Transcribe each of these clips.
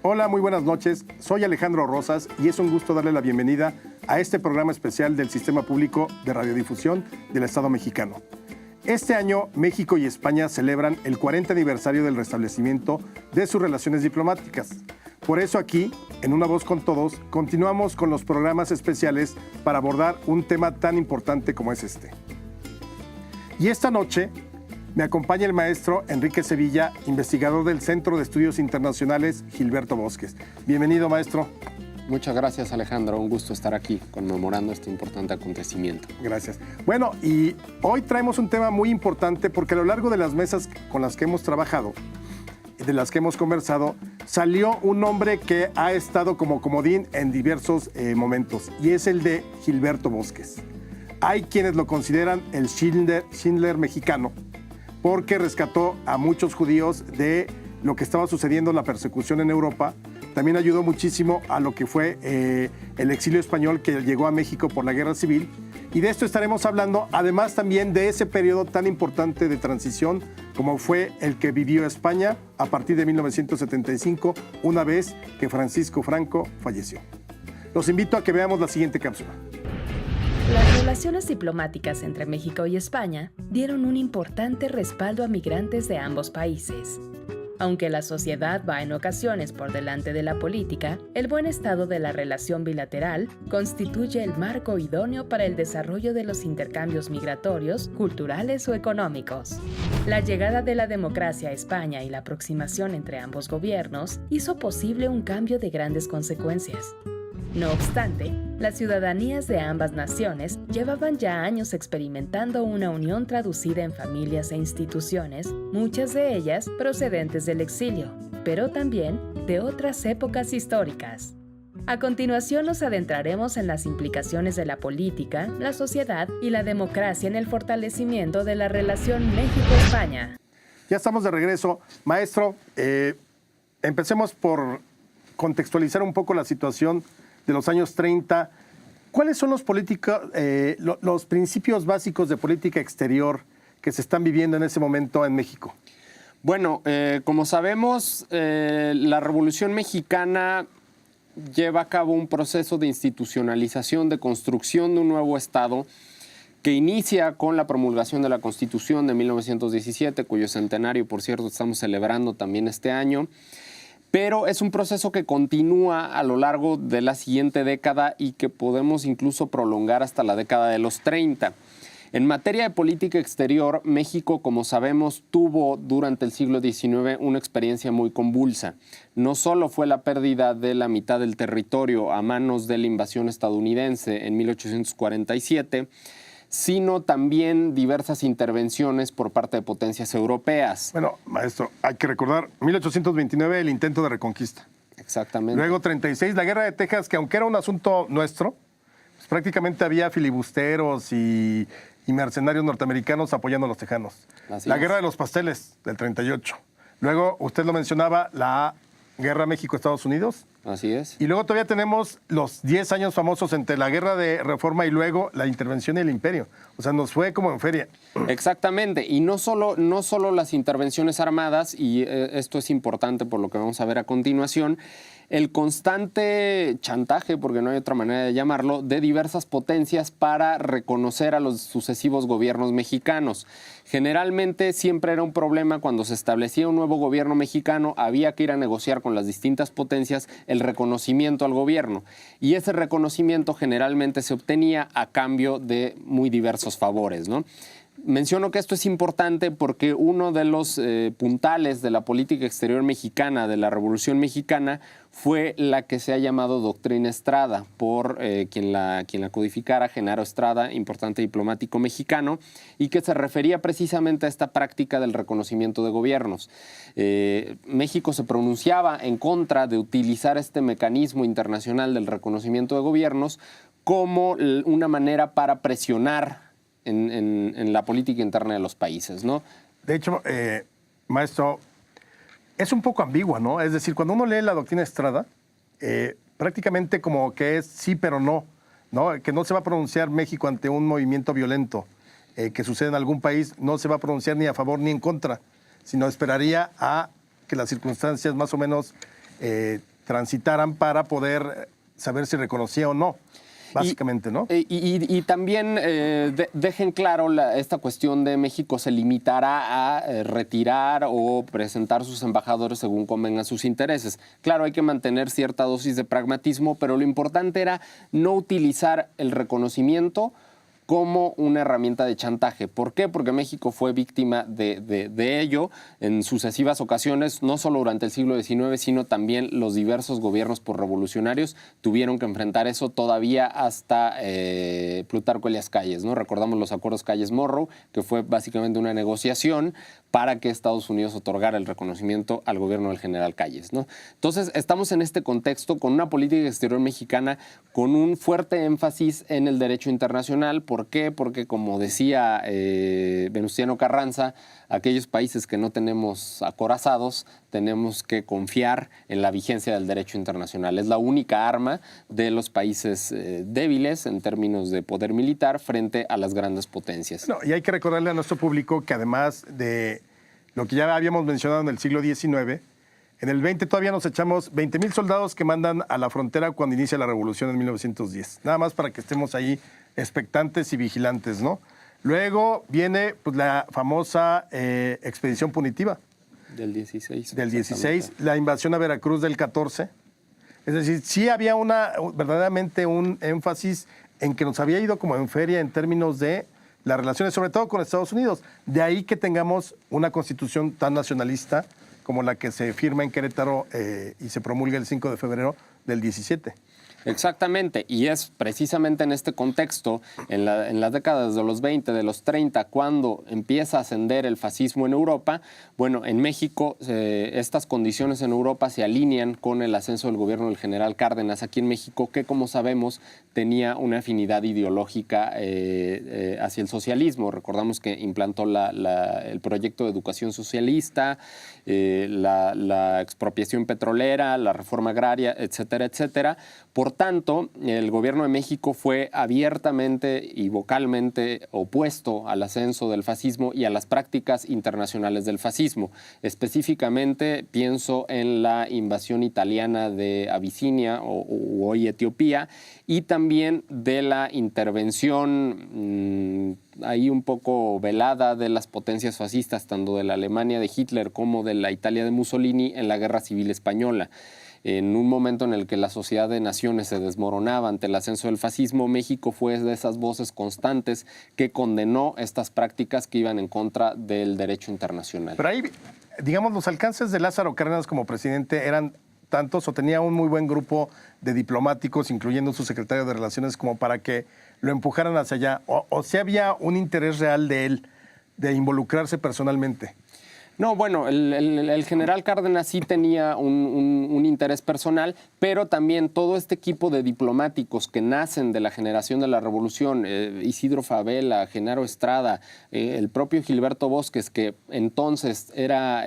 Hola, muy buenas noches. Soy Alejandro Rosas y es un gusto darle la bienvenida a este programa especial del Sistema Público de Radiodifusión del Estado mexicano. Este año, México y España celebran el 40 aniversario del restablecimiento de sus relaciones diplomáticas. Por eso aquí, en Una Voz con Todos, continuamos con los programas especiales para abordar un tema tan importante como es este. Y esta noche me acompaña el maestro Enrique Sevilla, investigador del Centro de Estudios Internacionales Gilberto Bosques. Bienvenido, maestro. Muchas gracias, Alejandro. Un gusto estar aquí conmemorando este importante acontecimiento. Gracias. Bueno, y hoy traemos un tema muy importante porque a lo largo de las mesas con las que hemos trabajado, de las que hemos conversado, salió un nombre que ha estado como comodín en diversos momentos, y es el de Gilberto Bosques. Hay quienes lo consideran el Schindler mexicano, porque rescató a muchos judíos de lo que estaba sucediendo, la persecución en Europa. También ayudó muchísimo a lo que fue el exilio español que llegó a México por la Guerra Civil. Y de esto estaremos hablando, además también de ese periodo tan importante de transición como fue el que vivió España a partir de 1975, una vez que Francisco Franco falleció. Los invito a que veamos la siguiente cápsula. Las relaciones diplomáticas entre México y España dieron un importante respaldo a migrantes de ambos países. Aunque la sociedad va en ocasiones por delante de la política, el buen estado de la relación bilateral constituye el marco idóneo para el desarrollo de los intercambios migratorios, culturales o económicos. La llegada de la democracia a España y la aproximación entre ambos gobiernos hizo posible un cambio de grandes consecuencias. No obstante, las ciudadanías de ambas naciones llevaban ya años experimentando una unión traducida en familias e instituciones, muchas de ellas procedentes del exilio, pero también de otras épocas históricas. A continuación nos adentraremos en las implicaciones de la política, la sociedad y la democracia en el fortalecimiento de la relación México-España. Ya estamos de regreso. Maestro, empecemos por contextualizar un poco la situación de los años 30. ¿Cuáles son los principios básicos de política exterior que se están viviendo en ese momento en México? Bueno, como sabemos, la Revolución Mexicana lleva a cabo un proceso de institucionalización, de construcción de un nuevo Estado que inicia con la promulgación de la Constitución de 1917, cuyo centenario, por cierto, estamos celebrando también este año. Pero es un proceso que continúa a lo largo de la siguiente década y que podemos incluso prolongar hasta la década de los 30. En materia de política exterior, México, como sabemos, tuvo durante el siglo XIX una experiencia muy convulsa. No solo fue la pérdida de la mitad del territorio a manos de la invasión estadounidense en 1847, sino también diversas intervenciones por parte de potencias europeas. Bueno, maestro, hay que recordar, 1829, el intento de reconquista. Exactamente. Luego 36, la Guerra de Texas, que aunque era un asunto nuestro, pues prácticamente había filibusteros y mercenarios norteamericanos apoyando a los tejanos. La Guerra de los Pasteles, del 38. Luego, usted lo mencionaba, la Guerra México-Estados Unidos. Así es. Y luego todavía tenemos los 10 años famosos entre la Guerra de Reforma y luego la intervención y el imperio. O sea, nos fue como en feria. Exactamente. Y no solo las intervenciones armadas, y esto es importante por lo que vamos a ver a continuación, el constante chantaje, porque no hay otra manera de llamarlo, de diversas potencias para reconocer a los sucesivos gobiernos mexicanos. Generalmente siempre era un problema cuando se establecía un nuevo gobierno mexicano, había que ir a negociar con las distintas potencias el reconocimiento al gobierno. Y ese reconocimiento generalmente se obtenía a cambio de muy diversos favores, ¿no? Menciono que esto es importante porque uno de los puntales de la política exterior mexicana, de la Revolución Mexicana, fue la que se ha llamado Doctrina Estrada, por quien la codificara, Genaro Estrada, importante diplomático mexicano, y que se refería precisamente a esta práctica del reconocimiento de gobiernos. México se pronunciaba en contra de utilizar este mecanismo internacional del reconocimiento de gobiernos como una manera para presionar en la política interna de los países, ¿no? De hecho, maestro, es un poco ambigua, ¿no? Es decir, cuando uno lee la Doctrina Estrada, prácticamente como que es sí pero no, ¿no? Que no se va a pronunciar México ante un movimiento violento que sucede en algún país, no se va a pronunciar ni a favor ni en contra, sino esperaría a que las circunstancias más o menos transitaran para poder saber si reconocía o no, básicamente, ¿no? Y también dejen claro esta cuestión de México se limitará a retirar o presentar sus embajadores según convengan sus intereses. Claro, hay que mantener cierta dosis de pragmatismo, pero lo importante era no utilizar el reconocimiento como una herramienta de chantaje. ¿Por qué? Porque México fue víctima de ello en sucesivas ocasiones, no solo durante el siglo XIX, sino también los diversos gobiernos revolucionarios tuvieron que enfrentar eso todavía hasta Plutarco Elías Calles, ¿no? Recordamos los acuerdos Calles-Morrow, que fue básicamente una negociación para que Estados Unidos otorgara el reconocimiento al gobierno del general Calles, ¿no? Entonces, estamos en este contexto con una política exterior mexicana con un fuerte énfasis en el derecho internacional. ¿Por qué? Porque, como decía Venustiano Carranza, aquellos países que no tenemos acorazados tenemos que confiar en la vigencia del derecho internacional. Es la única arma de los países débiles en términos de poder militar frente a las grandes potencias. No, y hay que recordarle a nuestro público que además de lo que ya habíamos mencionado en el siglo XIX, en el 20 todavía nos echamos 20,000 soldados que mandan a la frontera cuando inicia la revolución en 1910. Nada más para que estemos ahí expectantes y vigilantes, ¿no? Luego viene pues, la famosa expedición punitiva. Del 16. Del 16, la invasión a Veracruz del 14. Es decir, sí había verdaderamente un énfasis en que nos había ido como en feria en términos de las relaciones, sobre todo con Estados Unidos. De ahí que tengamos una constitución tan nacionalista como la que se firma en Querétaro y se promulga el 5 de febrero del 17. Exactamente, y es precisamente en este contexto, en las décadas de los 20, de los 30, cuando empieza a ascender el fascismo en Europa. Bueno, en México estas condiciones en Europa se alinean con el ascenso del gobierno del general Cárdenas aquí en México, que como sabemos tenía una afinidad ideológica hacia el socialismo. Recordamos que implantó el proyecto de educación socialista, la expropiación petrolera, la reforma agraria, etcétera, etcétera. Por tanto, el gobierno de México fue abiertamente y vocalmente opuesto al ascenso del fascismo y a las prácticas internacionales del fascismo. Específicamente pienso en la invasión italiana de Abisinia o hoy Etiopía, y también de la intervención ahí un poco velada de las potencias fascistas, tanto de la Alemania de Hitler como de la Italia de Mussolini en la Guerra Civil Española. En un momento en el que la sociedad de naciones se desmoronaba ante el ascenso del fascismo, México fue de esas voces constantes que condenó estas prácticas que iban en contra del derecho internacional. Pero ahí, digamos, los alcances de Lázaro Cárdenas como presidente eran tantos o tenía un muy buen grupo de diplomáticos, incluyendo su secretario de Relaciones, como para que lo empujaran hacia allá. O si había un interés real de él de involucrarse personalmente. No, bueno, el general Cárdenas sí tenía un interés personal, pero también todo este equipo de diplomáticos que nacen de la generación de la Revolución, Isidro Fabela, Genaro Estrada, el propio Gilberto Bosques, que entonces era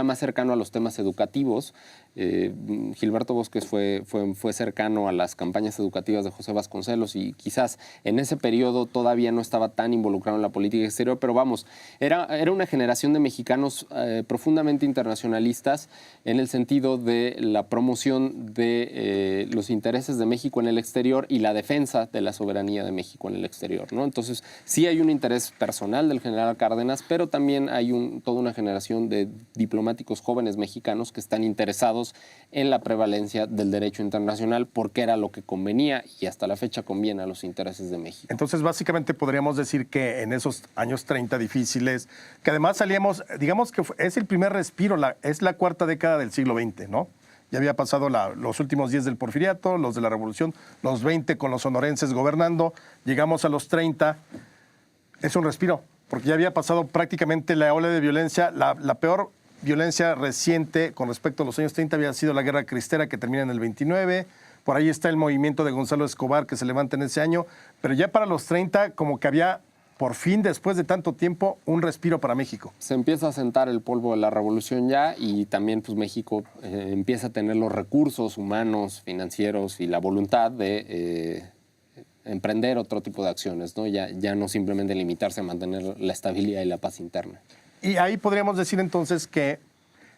más cercano a los temas educativos. Gilberto Bosques fue cercano a las campañas educativas de José Vasconcelos y quizás en ese periodo todavía no estaba tan involucrado en la política exterior, pero vamos, era una generación de mexicanos profundamente internacionalistas en el sentido de la promoción de los intereses de México en el exterior y la defensa de la soberanía de México en el exterior, ¿no? Entonces sí hay un interés personal del general Cárdenas, pero también hay toda una generación de diplomáticos jóvenes mexicanos que están interesados en la prevalencia del derecho internacional porque era lo que convenía y hasta la fecha conviene a los intereses de México. Entonces, básicamente podríamos decir que en esos años 30 difíciles, que además salíamos, digamos que es el primer respiro, es la cuarta década del siglo XX, ¿no? Ya había pasado los últimos 10 del Porfiriato, los de la Revolución, los 20 con los sonorenses gobernando, llegamos a los 30, es un respiro, porque ya había pasado prácticamente la ola de violencia, la peor violencia reciente con respecto a los años 30 había sido la Guerra Cristera, que termina en el 29. Por ahí está el movimiento de Gonzalo Escobar, que se levanta en ese año. Pero ya para los 30, como que había, por fin, después de tanto tiempo, un respiro para México. Se empieza a sentar el polvo de la revolución ya, y también pues, México empieza a tener los recursos humanos, financieros y la voluntad de emprender otro tipo de acciones, ¿no? Ya no simplemente limitarse a mantener la estabilidad y la paz interna. Y ahí podríamos decir entonces que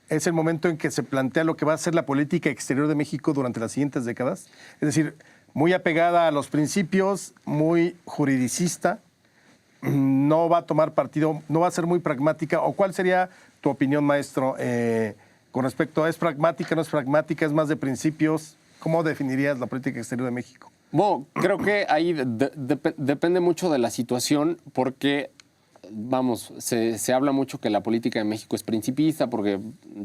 es el momento en que se plantea lo que va a ser la política exterior de México durante las siguientes décadas. Es decir, muy apegada a los principios, muy juridicista, no va a tomar partido, no va a ser muy pragmática. ¿O cuál sería tu opinión, maestro, con respecto a es pragmática, no es pragmática, es más de principios? ¿Cómo definirías la política exterior de México? Bueno, creo que ahí depende mucho de la situación porque, vamos, se habla mucho que la política de México es principista porque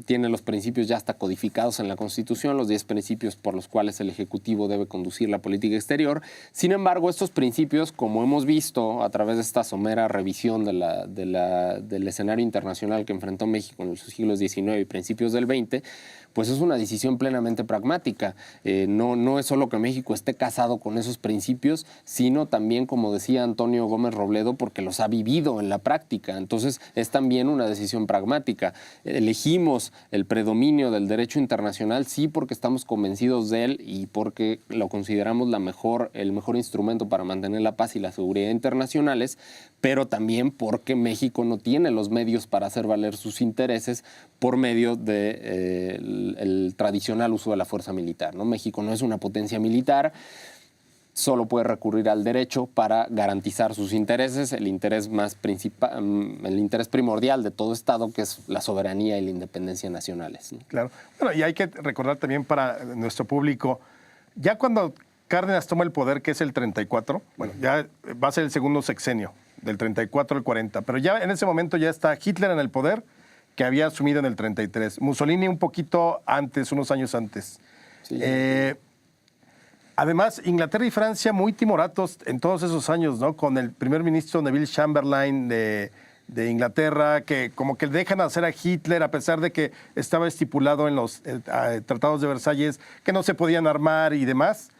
tiene los principios ya hasta codificados en la Constitución, los 10 principios por los cuales el Ejecutivo debe conducir la política exterior. Sin embargo, estos principios, como hemos visto a través de esta somera revisión del escenario internacional que enfrentó México en los siglos XIX y principios del XX, pues es una decisión plenamente pragmática. No es solo que México esté casado con esos principios, sino también, como decía Antonio Gómez Robledo, porque los ha vivido en la práctica. Entonces, es también una decisión pragmática. Elegimos el predominio del derecho internacional, sí, porque estamos convencidos de él y porque lo consideramos el mejor instrumento para mantener la paz y la seguridad internacionales, pero también porque México no tiene los medios para hacer valer sus intereses por medio del tradicional uso de la fuerza militar, ¿no? México no es una potencia militar, solo puede recurrir al derecho para garantizar sus intereses, el interés primordial de todo Estado, que es la soberanía y la independencia nacionales, ¿no? Claro. Bueno, y hay que recordar también para nuestro público, ya cuando Cárdenas toma el poder, que es el 34, bueno, ya va a ser el segundo sexenio, del 34 al 40, pero ya en ese momento ya está Hitler en el poder, que había asumido en el 33. Mussolini un poquito antes, unos años antes. Sí. Además, Inglaterra y Francia muy timoratos en todos esos años, ¿no? Con el primer ministro Neville Chamberlain de Inglaterra, que como que dejan hacer a Hitler, a pesar de que estaba estipulado en los tratados de Versalles que no se podían armar y demás.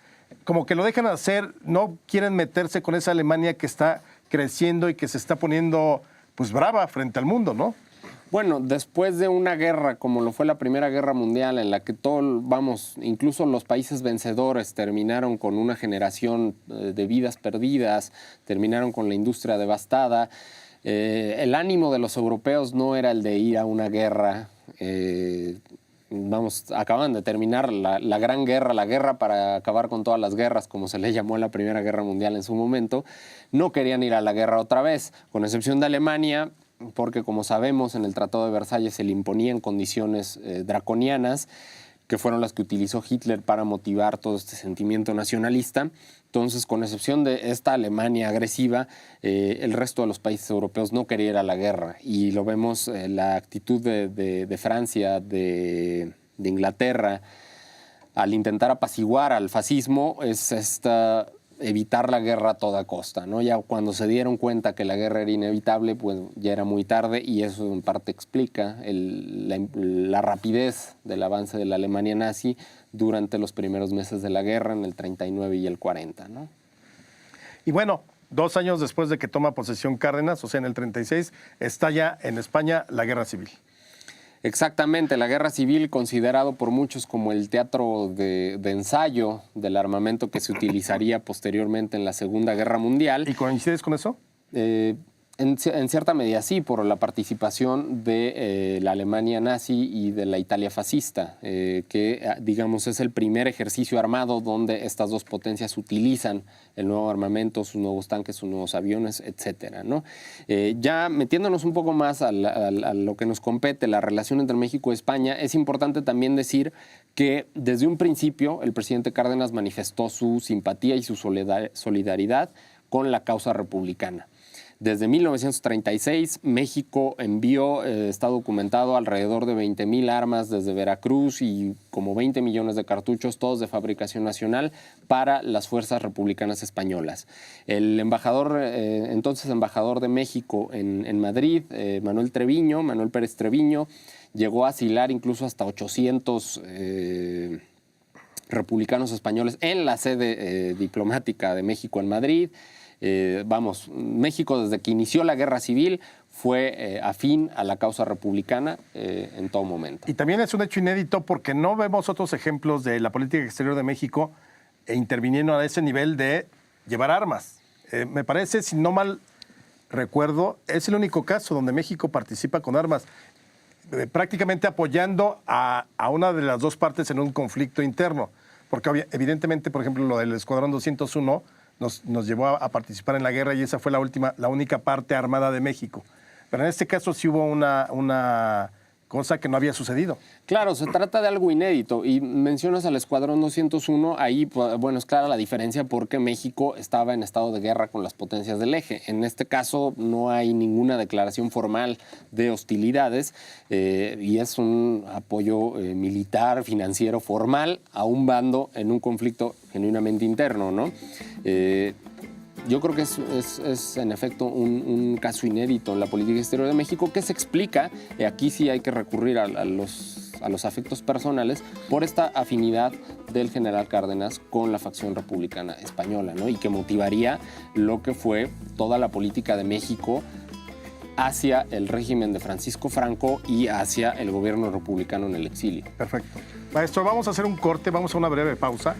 Como que lo dejan hacer, no quieren meterse con esa Alemania que está creciendo y que se está poniendo pues brava frente al mundo, ¿no? Bueno, después de una guerra como lo fue la Primera Guerra Mundial, en la que incluso los países vencedores terminaron con una generación de vidas perdidas, terminaron con la industria devastada, el ánimo de los europeos no era el de ir a una guerra. Acaban de terminar la gran guerra, la guerra para acabar con todas las guerras, como se le llamó a la Primera Guerra Mundial en su momento. No querían ir a la guerra otra vez, con excepción de Alemania, porque como sabemos en el Tratado de Versalles se le imponían condiciones draconianas, que fueron las que utilizó Hitler para motivar todo este sentimiento nacionalista. Entonces, con excepción de esta Alemania agresiva, el resto de los países europeos no querían ir a la guerra. Y lo vemos, la actitud de Francia, de Inglaterra, al intentar apaciguar al fascismo, es evitar la guerra a toda costa, ¿no? Ya cuando se dieron cuenta que la guerra era inevitable, pues ya era muy tarde, y eso en parte explica la rapidez del avance de la Alemania nazi durante los primeros meses de la guerra, en el 39 y el 40, ¿no? Y bueno, 2 años después de que toma posesión Cárdenas, o sea, en el 36, estalla en España la Guerra Civil. Exactamente, la guerra civil, considerado por muchos como el teatro de ensayo del armamento que se utilizaría posteriormente en la Segunda Guerra Mundial. ¿Y coincides con eso? En cierta medida sí, por la participación de la Alemania nazi y de la Italia fascista, que digamos es el primer ejercicio armado donde estas dos potencias utilizan el nuevo armamento, sus nuevos tanques, sus nuevos aviones, etcétera, ¿no? Ya metiéndonos un poco más a lo que nos compete, la relación entre México y España, es importante también decir que desde un principio el presidente Cárdenas manifestó su simpatía y su solidaridad con la causa republicana. Desde 1936, México envió, está documentado, alrededor de 20,000 armas desde Veracruz y como 20 millones de cartuchos, todos de fabricación nacional, para las fuerzas republicanas españolas. El entonces embajador de México en Madrid, Manuel Pérez Treviño, llegó a asilar incluso hasta 800 republicanos españoles en la sede diplomática de México en Madrid. México desde que inició la guerra civil fue afín a la causa republicana en todo momento. Y también es un hecho inédito porque no vemos otros ejemplos de la política exterior de México interviniendo a ese nivel de llevar armas. Me parece, si no mal recuerdo, es el único caso donde México participa con armas. prácticamente apoyando a una de las dos partes en un conflicto interno. Porque evidentemente, por ejemplo, lo del Escuadrón 201 nos llevó a participar en la guerra y esa fue la única parte armada de México. Pero en este caso sí hubo una cosa que no había sucedido. Claro, se trata de algo inédito y mencionas al Escuadrón 201, ahí, bueno, es clara la diferencia porque México estaba en estado de guerra con las potencias del eje. En este caso no hay ninguna declaración formal de hostilidades y es un apoyo militar, financiero, formal a un bando en un conflicto genuinamente interno, ¿no? Yo creo que es en efecto un caso inédito en la política exterior de México que se explica, y aquí sí hay que recurrir a los afectos personales, por esta afinidad del general Cárdenas con la facción republicana española, ¿no? Y que motivaría lo que fue toda la política de México hacia el régimen de Francisco Franco y hacia el gobierno republicano en el exilio. Perfecto. Maestro, vamos a hacer un corte, vamos a una breve pausa.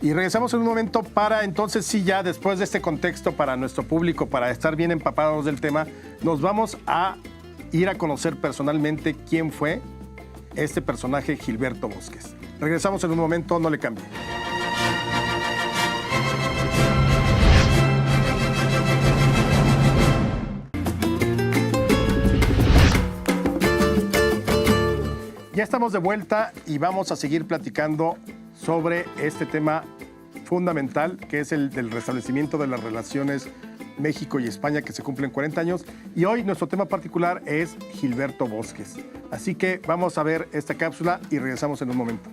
Y regresamos en un momento para, entonces sí, ya después de este contexto para nuestro público, para estar bien empapados del tema, nos vamos a ir a conocer personalmente quién fue este personaje Gilberto Bosques. Regresamos en un momento, no le cambie. Ya estamos de vuelta y vamos a seguir platicando sobre este tema fundamental, que es el del restablecimiento de las relaciones México y España, que se cumplen 40 años. Y hoy nuestro tema particular es Gilberto Bosques. Así que vamos a ver esta cápsula y regresamos en un momento.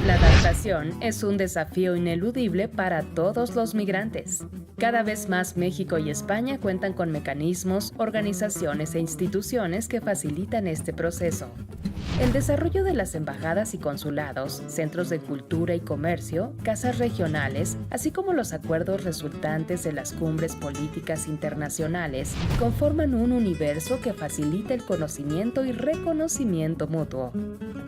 La adaptación es un desafío ineludible para todos los migrantes. Cada vez más México y España cuentan con mecanismos, organizaciones e instituciones que facilitan este proceso. El desarrollo de las embajadas y consulados, centros de cultura y comercio, casas regionales, así como los acuerdos resultantes de las cumbres políticas internacionales, conforman un universo que facilita el conocimiento y reconocimiento mutuo.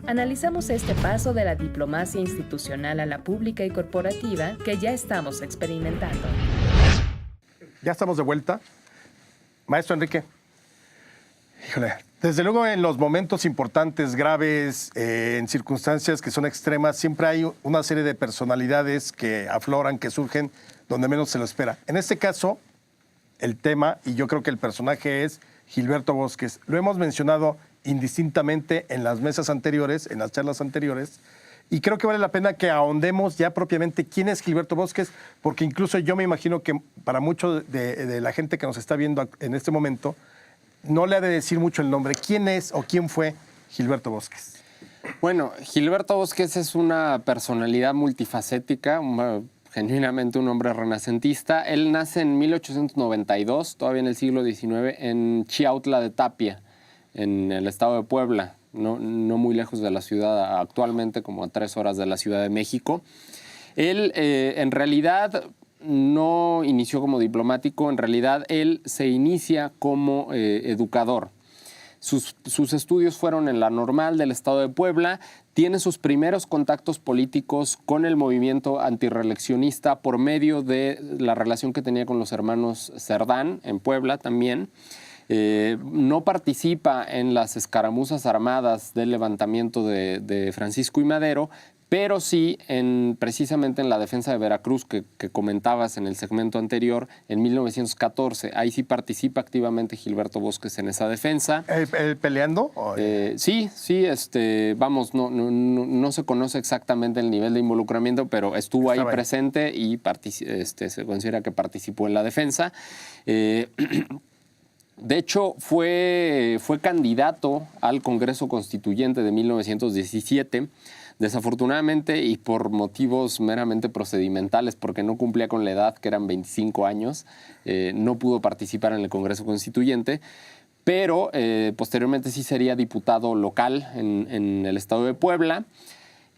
Analizamos este paso de la diplomacia institucional a la pública y corporativa que ya estamos experimentando. Ya estamos de vuelta. Maestro Enrique, híjole, desde luego en los momentos importantes, graves, en circunstancias que son extremas, siempre hay una serie de personalidades que afloran, que surgen donde menos se lo espera. En este caso, el tema, y yo creo que el personaje es Gilberto Bosques. Lo hemos mencionado indistintamente en las mesas anteriores, en las charlas anteriores, y creo que vale la pena que ahondemos ya propiamente quién es Gilberto Bosques, porque incluso yo me imagino que para mucho de la gente que nos está viendo en este momento, no le ha de decir mucho el nombre. ¿Quién es o quién fue Gilberto Bosques? Bueno, Gilberto Bosques es una personalidad multifacética, genuinamente un hombre renacentista. Él nace en 1892, todavía en el siglo XIX, en Chiautla de Tapia, en el estado de Puebla, no muy lejos de la ciudad, actualmente como a 3 horas de la Ciudad de México. Él, en realidad, no inició como diplomático, en realidad él se inicia como educador. Sus estudios fueron en la Normal del estado de Puebla, tiene sus primeros contactos políticos con el movimiento antirreeleccionista por medio de la relación que tenía con los hermanos Cerdán en Puebla también. No participa en las escaramuzas armadas del levantamiento de Francisco y Madero, pero sí precisamente en la defensa de Veracruz que comentabas en el segmento anterior, en 1914. Ahí sí participa activamente Gilberto Bosques en esa defensa. ¿El peleando? Sí, vamos, no se conoce exactamente el nivel de involucramiento, pero estuvo ahí presente y se considera que participó en la defensa. De hecho, fue candidato al Congreso Constituyente de 1917. Desafortunadamente y por motivos meramente procedimentales, porque no cumplía con la edad, que eran 25 años, no pudo participar en el Congreso Constituyente, pero posteriormente sí sería diputado local en el estado de Puebla.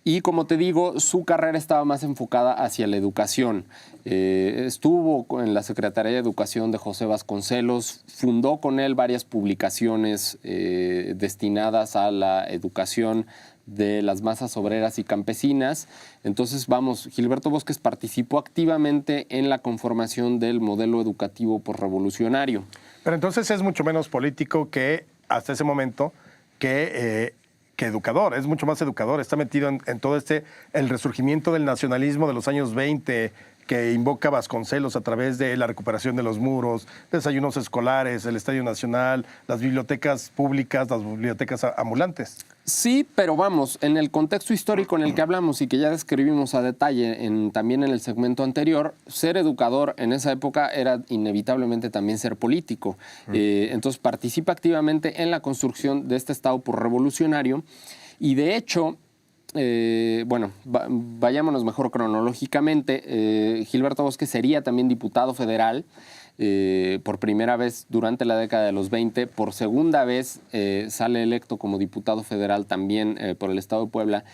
Y como te digo, su carrera estaba más enfocada hacia la educación. Estuvo en la Secretaría de Educación de José Vasconcelos, fundó con él varias publicaciones destinadas a la educación de las masas obreras y campesinas. Entonces, Gilberto Bosques participó activamente en la conformación del modelo educativo posrevolucionario. Pero entonces es mucho menos político que hasta ese momento que educador, es mucho más educador, está metido en todo el resurgimiento del nacionalismo de los años 20, que invoca Vasconcelos a través de la recuperación de los muros, desayunos escolares, el Estadio Nacional, las bibliotecas públicas, las bibliotecas ambulantes. Sí, pero vamos, en el contexto histórico en el que hablamos y que ya describimos a detalle también en el segmento anterior, ser educador en esa época era inevitablemente también ser político. Entonces participa activamente en la construcción de este Estado por revolucionario y de hecho... vayámonos mejor cronológicamente. Gilberto Bosques sería también diputado federal por primera vez durante la década de los 20. Por segunda vez sale electo como diputado federal también por el estado de Puebla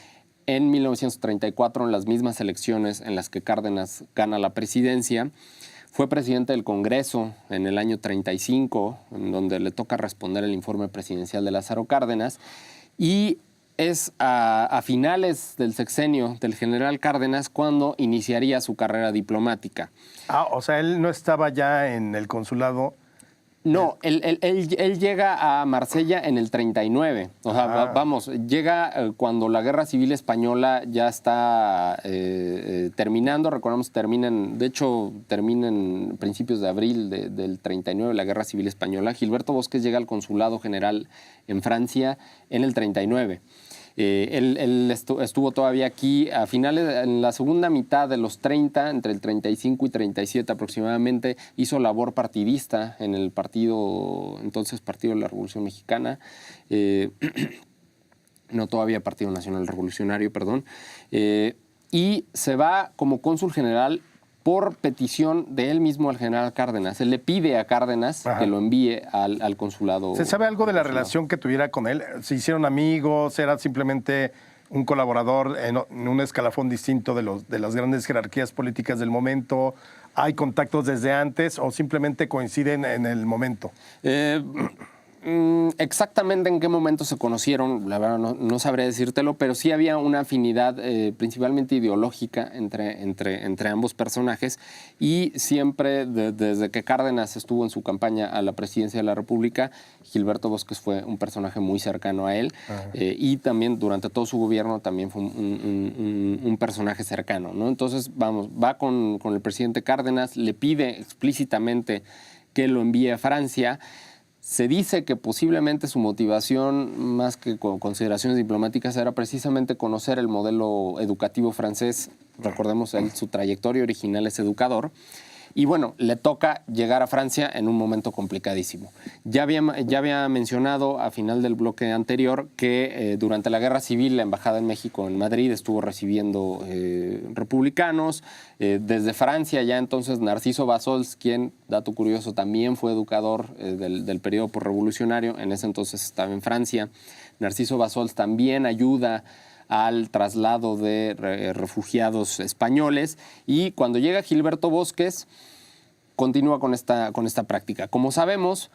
en 1934, en las mismas elecciones en las que Cárdenas gana la presidencia. Fue presidente del Congreso en el año 35, en donde le toca responder el informe presidencial de Lázaro Cárdenas. Y es a finales del sexenio del general Cárdenas cuando iniciaría su carrera diplomática. O sea, él no estaba ya en el consulado. No, él llega a Marsella en el 39. O sea, llega cuando la Guerra Civil Española ya está terminando. Recordamos, termina en principios de abril del 39 la Guerra Civil Española. Gilberto Bosques llega al consulado general en Francia en el 39. Él estuvo todavía aquí a finales, en la segunda mitad de los 30, entre el 35 y 37 aproximadamente, hizo labor partidista en el Partido de la Revolución Mexicana, no todavía Partido Nacional Revolucionario, perdón, y se va como cónsul general por petición de él mismo al general Cárdenas. Él le pide a Cárdenas que lo envíe al consulado. ¿Se sabe algo de la relación que tuviera con él? ¿Se hicieron amigos? ¿Era simplemente un colaborador en un escalafón distinto de las grandes jerarquías políticas del momento? ¿Hay contactos desde antes o simplemente coinciden en el momento? Exactamente en qué momento se conocieron, la verdad no sabré decírtelo, pero sí había una afinidad principalmente ideológica entre ambos personajes y siempre desde que Cárdenas estuvo en su campaña a la presidencia de la República, Gilberto Bosques fue un personaje muy cercano a él y también durante todo su gobierno también fue un personaje cercano, ¿no? Entonces, va con el presidente Cárdenas, le pide explícitamente que lo envíe a Francia. Se dice que posiblemente su motivación, más que con consideraciones diplomáticas, era precisamente conocer el modelo educativo francés. Recordemos, su trayectoria original es educador. Y bueno, le toca llegar a Francia en un momento complicadísimo. Ya había mencionado a final del bloque anterior que durante la Guerra Civil la Embajada en México en Madrid estuvo recibiendo republicanos. Desde Francia ya entonces Narciso Bassols, quien, dato curioso, también fue educador del periodo posrevolucionario, en ese entonces estaba en Francia. Narciso Bassols también ayuda al traslado de refugiados españoles y cuando llega Gilberto Bosques continúa con esta práctica. Como sabemos,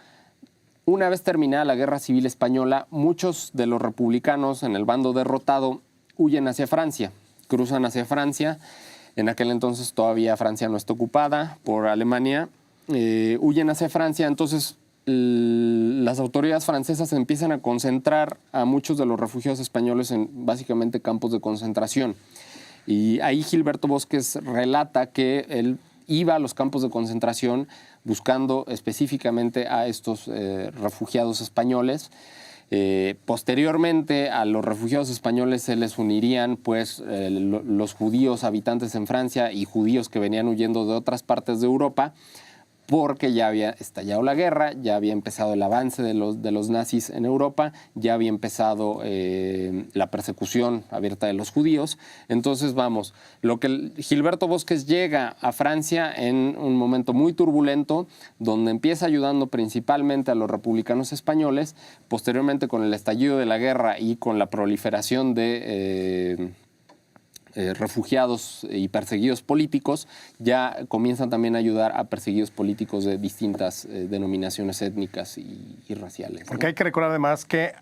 una vez terminada la Guerra Civil Española, muchos de los republicanos en el bando derrotado huyen hacia Francia, cruzan hacia Francia. En aquel entonces todavía Francia no está ocupada por Alemania, huyen hacia Francia, entonces las autoridades francesas empiezan a concentrar a muchos de los refugiados españoles en básicamente campos de concentración. Y ahí Gilberto Bosques relata que él iba a los campos de concentración buscando específicamente a estos refugiados españoles. Posteriormente a los refugiados españoles se les unirían pues, los judíos habitantes en Francia y judíos que venían huyendo de otras partes de Europa, porque ya había estallado la guerra, ya había empezado el avance de los nazis en Europa, ya había empezado la persecución abierta de los judíos. Entonces, lo que Gilberto Bosques llega a Francia en un momento muy turbulento, donde empieza ayudando principalmente a los republicanos españoles, posteriormente con el estallido de la guerra y con la proliferación de refugiados y perseguidos políticos, ya comienzan también a ayudar a perseguidos políticos de distintas denominaciones étnicas y raciales, ¿no? Porque hay que recordar además que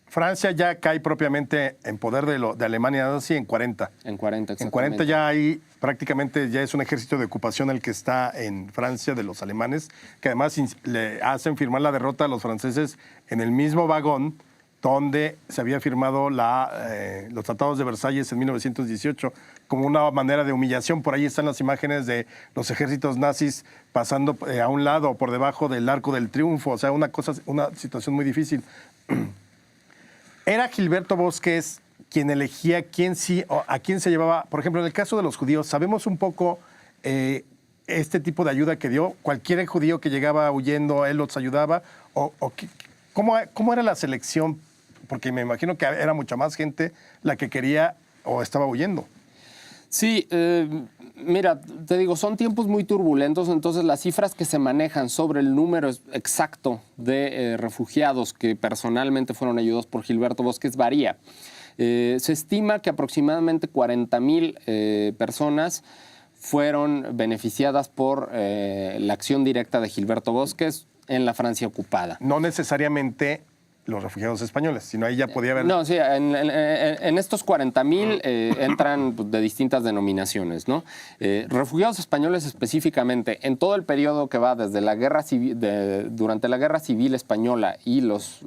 Francia ya cae propiamente en poder de Alemania nazi en 40. En 40, exactamente. En 40 ya hay, prácticamente ya es un ejército de ocupación el que está en Francia de los alemanes, que además le hacen firmar la derrota a los franceses en el mismo vagón donde se había firmado los tratados de Versalles en 1918 como una manera de humillación. Por ahí están las imágenes de los ejércitos nazis pasando a un lado o por debajo del Arco del Triunfo. O sea, una situación muy difícil. ¿Era Gilberto Bosques quien elegía a quién se llevaba? Por ejemplo, en el caso de los judíos, ¿sabemos un poco este tipo de ayuda que dio? ¿Cualquier judío que llegaba huyendo, él los ayudaba? ¿Cómo era la selección? Porque me imagino que era mucha más gente la que quería o estaba huyendo. Sí, mira, te digo, son tiempos muy turbulentos, entonces las cifras que se manejan sobre el número exacto de refugiados que personalmente fueron ayudados por Gilberto Bosques varía. Se estima que aproximadamente 40,000 personas fueron beneficiadas por la acción directa de Gilberto Bosques en la Francia ocupada. No necesariamente los refugiados españoles, sino ahí ya podía haber... No, sí, en estos 40,000 entran de distintas denominaciones, ¿no? Refugiados españoles específicamente, en todo el periodo que va desde la guerra civil, durante la Guerra Civil Española y los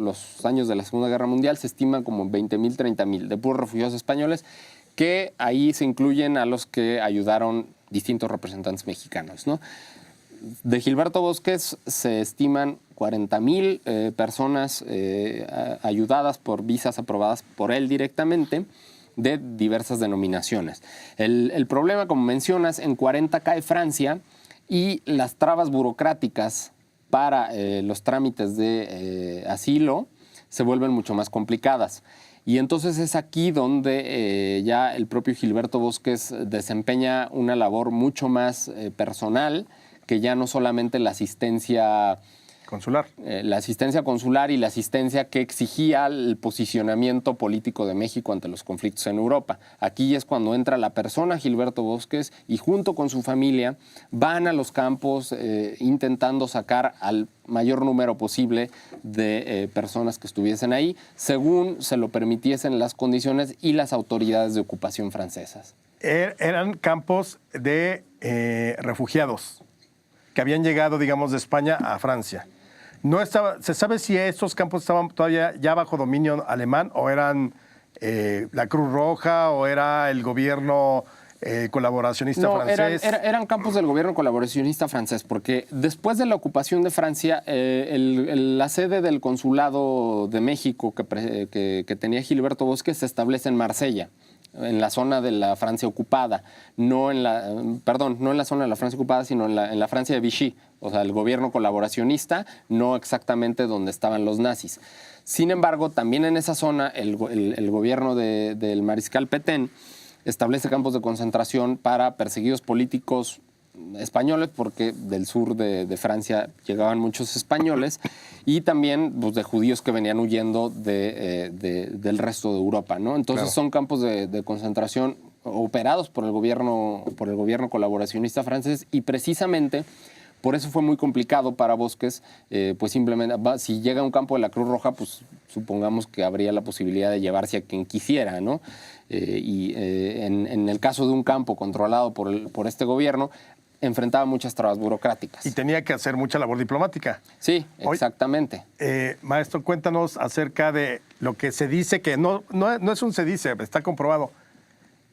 años de la Segunda Guerra Mundial, se estiman como 20,000, 30,000 de puros refugiados españoles, que ahí se incluyen a los que ayudaron distintos representantes mexicanos, ¿no? De Gilberto Bosques se estiman 40,000 personas ayudadas por visas aprobadas por él directamente de diversas denominaciones. El problema, como mencionas, en 40 cae Francia y las trabas burocráticas para los trámites de asilo se vuelven mucho más complicadas. Y entonces es aquí donde ya el propio Gilberto Bosques desempeña una labor mucho más personal, que ya no solamente la asistencia consular. La asistencia consular y la asistencia que exigía el posicionamiento político de México ante los conflictos en Europa. Aquí es cuando entra la persona Gilberto Bosques y junto con su familia van a los campos intentando sacar al mayor número posible de personas que estuviesen ahí, según se lo permitiesen las condiciones y las autoridades de ocupación francesas. Eran campos de refugiados que habían llegado, digamos, de España a Francia. ¿Se sabe si estos campos estaban todavía ya bajo dominio alemán o eran la Cruz Roja o era el gobierno colaboracionista francés? Eran campos del gobierno colaboracionista francés, porque después de la ocupación de Francia, la sede del consulado de México que tenía Gilberto Bosques se establece en Marsella, en la zona de la Francia ocupada, no en la zona de la Francia ocupada, sino en la Francia de Vichy, o sea, el gobierno colaboracionista, no exactamente donde estaban los nazis. Sin embargo, también en esa zona, el gobierno del mariscal Pétain establece campos de concentración para perseguidos políticos españoles, porque del sur de Francia llegaban muchos españoles, y también pues, de judíos que venían huyendo del resto de Europa, ¿no? Entonces claro, son campos de concentración operados por el gobierno colaboracionista francés, y precisamente por eso fue muy complicado para Bosques, pues simplemente, si llega a un campo de la Cruz Roja, pues supongamos que habría la posibilidad de llevarse a quien quisiera, ¿no? En el caso de un campo controlado por este gobierno, enfrentaba muchas trabas burocráticas. Y tenía que hacer mucha labor diplomática. Sí, exactamente. Maestro, cuéntanos acerca de lo que se dice, que no es un se dice, está comprobado.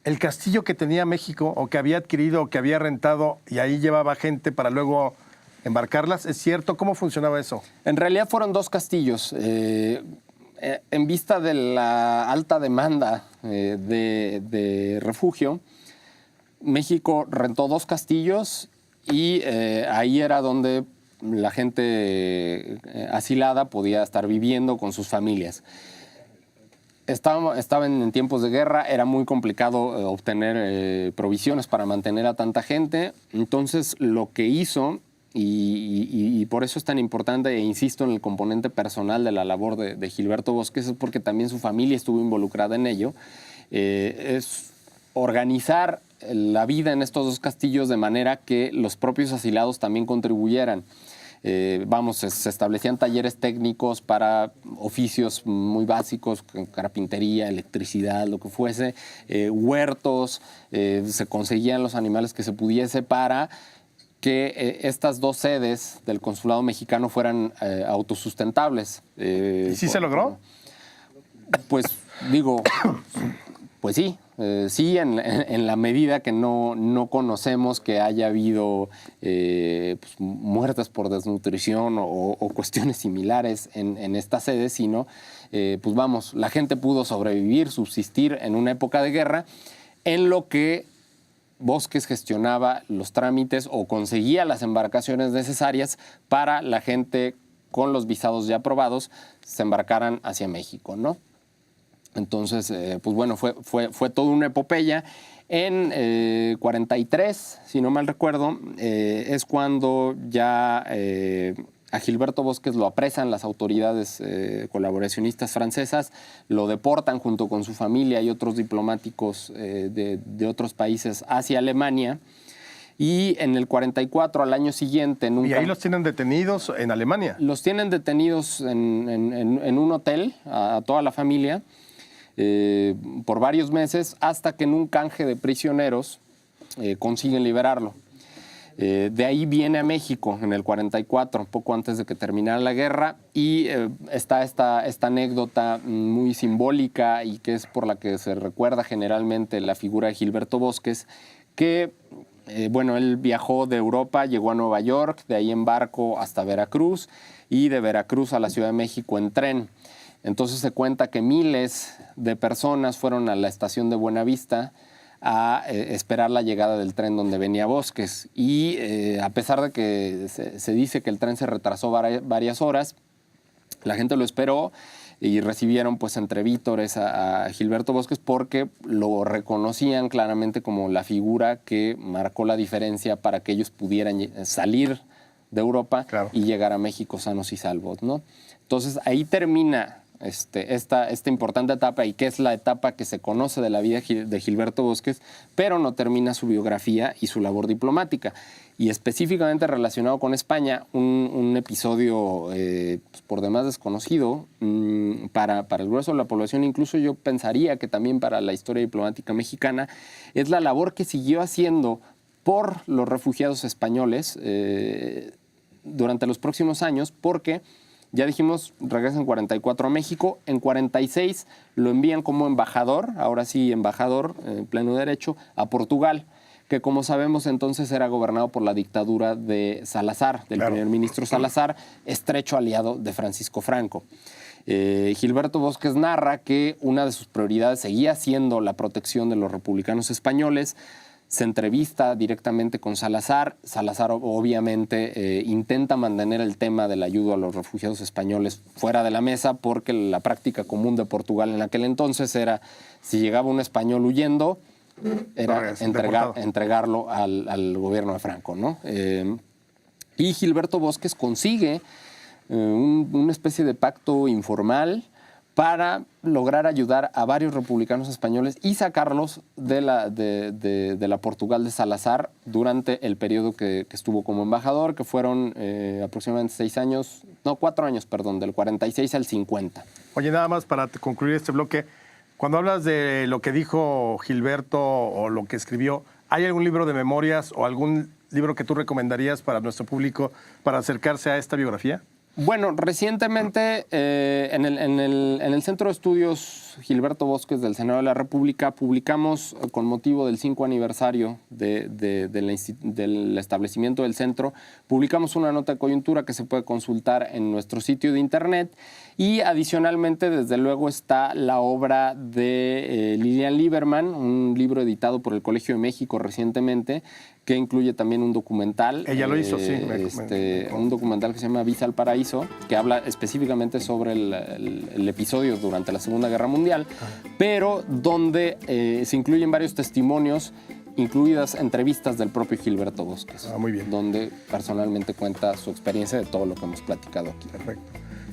El castillo que tenía México, o que había adquirido, o que había rentado, y ahí llevaba gente para luego embarcarlas, ¿es cierto? ¿Cómo funcionaba eso? En realidad fueron 2 castillos. En vista de la alta demanda de refugio, México rentó 2 castillos y ahí era donde la gente asilada podía estar viviendo con sus familias. Estaban en tiempos de guerra, era muy complicado obtener provisiones para mantener a tanta gente. Entonces, lo que hizo, y por eso es tan importante, e insisto en el componente personal de la labor de Gilberto Bosques, es porque también su familia estuvo involucrada en ello, es organizar la vida en estos 2 castillos de manera que los propios asilados también contribuyeran. Se establecían talleres técnicos para oficios muy básicos, carpintería, electricidad, lo que fuese, huertos, se conseguían los animales que se pudiese para que estas 2 sedes del consulado mexicano fueran autosustentables. ¿Y sí se logró? Pues digo, pues sí, sí en la medida que no conocemos que haya habido pues, muertes por desnutrición o cuestiones similares en estas sedes, sino, pues vamos, la gente pudo sobrevivir, subsistir en una época de guerra, en lo que Bosques gestionaba los trámites o conseguía las embarcaciones necesarias para la gente con los visados ya aprobados se embarcaran hacia México, ¿no? Entonces, pues bueno, fue toda una epopeya. En 43, si no mal recuerdo, es cuando ya a Gilberto Bosques lo apresan las autoridades colaboracionistas francesas, lo deportan junto con su familia y otros diplomáticos de otros países hacia Alemania. Y en el 44, al año siguiente... ¿Y ahí los tienen detenidos en Alemania? Los tienen detenidos en un hotel, a toda la familia, por varios meses, hasta que en un canje de prisioneros consiguen liberarlo. De ahí viene a México en el 44, poco antes de que terminara la guerra, y está esta anécdota muy simbólica y que es por la que se recuerda generalmente la figura de Gilberto Bosques, que bueno, él viajó de Europa, llegó a Nueva York, de ahí en barco hasta Veracruz y de Veracruz a la Ciudad de México en tren. Entonces se cuenta que miles de personas fueron a la estación de Buenavista a esperar la llegada del tren donde venía Bosques. Y a pesar de que se dice que el tren se retrasó varias horas, la gente lo esperó y recibieron pues entre vítores a Gilberto Bosques porque lo reconocían claramente como la figura que marcó la diferencia para que ellos pudieran salir de Europa, claro, y llegar a México sanos y salvos, ¿no? Entonces ahí termina esta importante etapa, y que es la etapa que se conoce de la vida de Gilberto Bosques, pero no termina su biografía y su labor diplomática. Y específicamente relacionado con España, un episodio pues por demás desconocido para el grueso de la población, incluso yo pensaría que también para la historia diplomática mexicana, es la labor que siguió haciendo por los refugiados españoles durante los próximos años, porque ya dijimos, regresa en 44 a México, en 46 lo envían como embajador, ahora sí embajador en pleno derecho, a Portugal, que como sabemos entonces era gobernado por la dictadura de Salazar, del primer ministro Salazar, estrecho aliado de Francisco Franco. Gilberto Bosques narra que una de sus prioridades seguía siendo la protección de los republicanos españoles. Se entrevista directamente con Salazar. Salazar obviamente intenta mantener el tema de la ayuda a los refugiados españoles fuera de la mesa, porque la práctica común de Portugal en aquel entonces era, si llegaba un español huyendo, era entregarlo al gobierno de Franco, ¿no? Y Gilberto Bosques consigue una especie de pacto informal para lograr ayudar a varios republicanos españoles y sacarlos de la Portugal de Salazar durante el periodo que estuvo como embajador, que fueron aproximadamente 4 años, del 46 al 50. Oye, nada más para concluir este bloque, cuando hablas de lo que dijo Gilberto o lo que escribió, ¿hay algún libro de memorias o algún libro que tú recomendarías para nuestro público para acercarse a esta biografía? Bueno, recientemente en el Centro de Estudios Gilberto Bosques del Senado de la República publicamos, con motivo del 5 aniversario del establecimiento del centro, publicamos una nota de coyuntura que se puede consultar en nuestro sitio de internet, y adicionalmente, desde luego, está la obra de Lilian Lieberman, un libro editado por el Colegio de México recientemente, que incluye también un documental. Ella lo hizo, sí. Un documental que se llama Visa al Paraíso, que habla específicamente sobre el episodio durante la Segunda Guerra Mundial, pero donde se incluyen varios testimonios, incluidas entrevistas del propio Gilberto Bosques. Muy bien. Donde personalmente cuenta su experiencia de todo lo que hemos platicado aquí. Perfecto.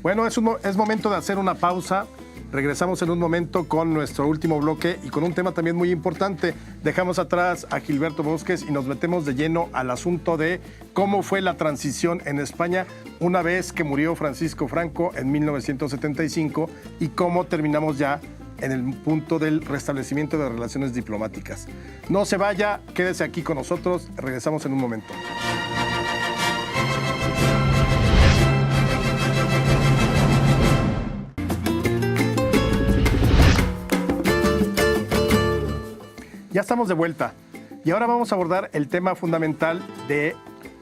Bueno, es momento de hacer una pausa. Regresamos en un momento con nuestro último bloque y con un tema también muy importante. Dejamos atrás a Gilberto Bosques y nos metemos de lleno al asunto de cómo fue la transición en España una vez que murió Francisco Franco en 1975 y cómo terminamos ya en el punto del restablecimiento de relaciones diplomáticas. No se vaya, quédese aquí con nosotros. Regresamos en un momento. Ya estamos de vuelta y ahora vamos a abordar el tema fundamental de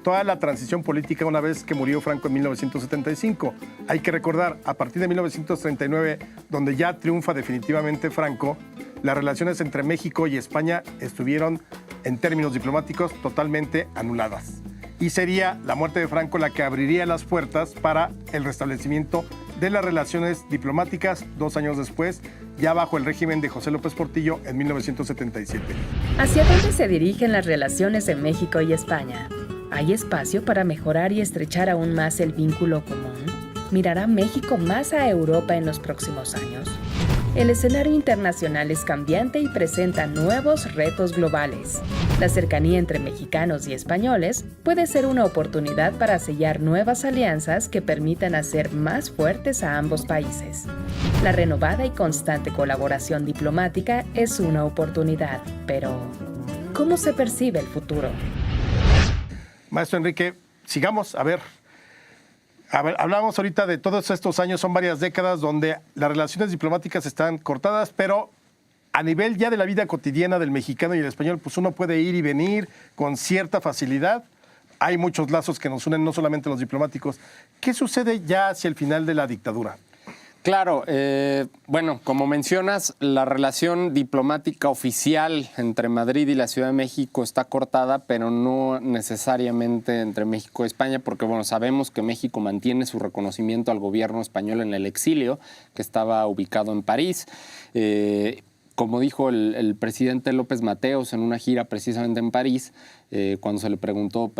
toda la transición política una vez que murió Franco en 1975. Hay que recordar, a partir de 1939, donde ya triunfa definitivamente Franco, las relaciones entre México y España estuvieron, en términos diplomáticos, totalmente anuladas. Y sería la muerte de Franco la que abriría las puertas para el restablecimiento de las relaciones diplomáticas 2 años después, ya bajo el régimen de José López Portillo en 1977. ¿Hacia dónde se dirigen las relaciones de México y España? ¿Hay espacio para mejorar y estrechar aún más el vínculo común? ¿Mirará México más a Europa en los próximos años? El escenario internacional es cambiante y presenta nuevos retos globales. La cercanía entre mexicanos y españoles puede ser una oportunidad para sellar nuevas alianzas que permitan hacer más fuertes a ambos países. La renovada y constante colaboración diplomática es una oportunidad, pero ¿cómo se percibe el futuro? Maestro Enrique, sigamos, a ver, hablábamos ahorita de todos estos años, son varias décadas donde las relaciones diplomáticas están cortadas, pero a nivel ya de la vida cotidiana del mexicano y el español, pues uno puede ir y venir con cierta facilidad. Hay muchos lazos que nos unen, no solamente los diplomáticos. ¿Qué sucede ya hacia el final de la dictadura? Claro, bueno, como mencionas, la relación diplomática oficial entre Madrid y la Ciudad de México está cortada, pero no necesariamente entre México y España, porque bueno, sabemos que México mantiene su reconocimiento al gobierno español en el exilio, que estaba ubicado en París. Como dijo el presidente López Mateos en una gira precisamente en París, cuando se le preguntó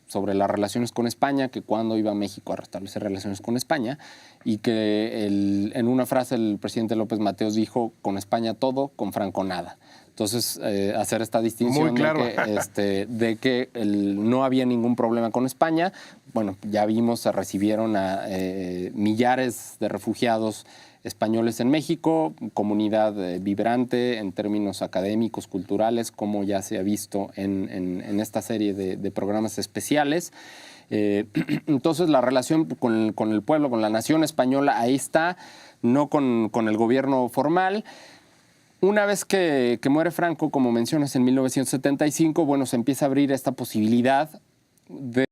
sobre las relaciones con España, que cuándo iba México a restablecer relaciones con España, y que en una frase el presidente López Mateos dijo, con España todo, con Franco nada. Entonces, hacer esta distinción muy claro. de que no había ningún problema con España. Bueno, ya vimos, se recibieron a millares de refugiados españoles en México, comunidad vibrante en términos académicos, culturales, como ya se ha visto en esta serie de programas especiales. Entonces, la relación con el pueblo, con la nación española, ahí está, no con el gobierno formal. Una vez que muere Franco, como mencionas, en 1975, bueno, se empieza a abrir esta posibilidad de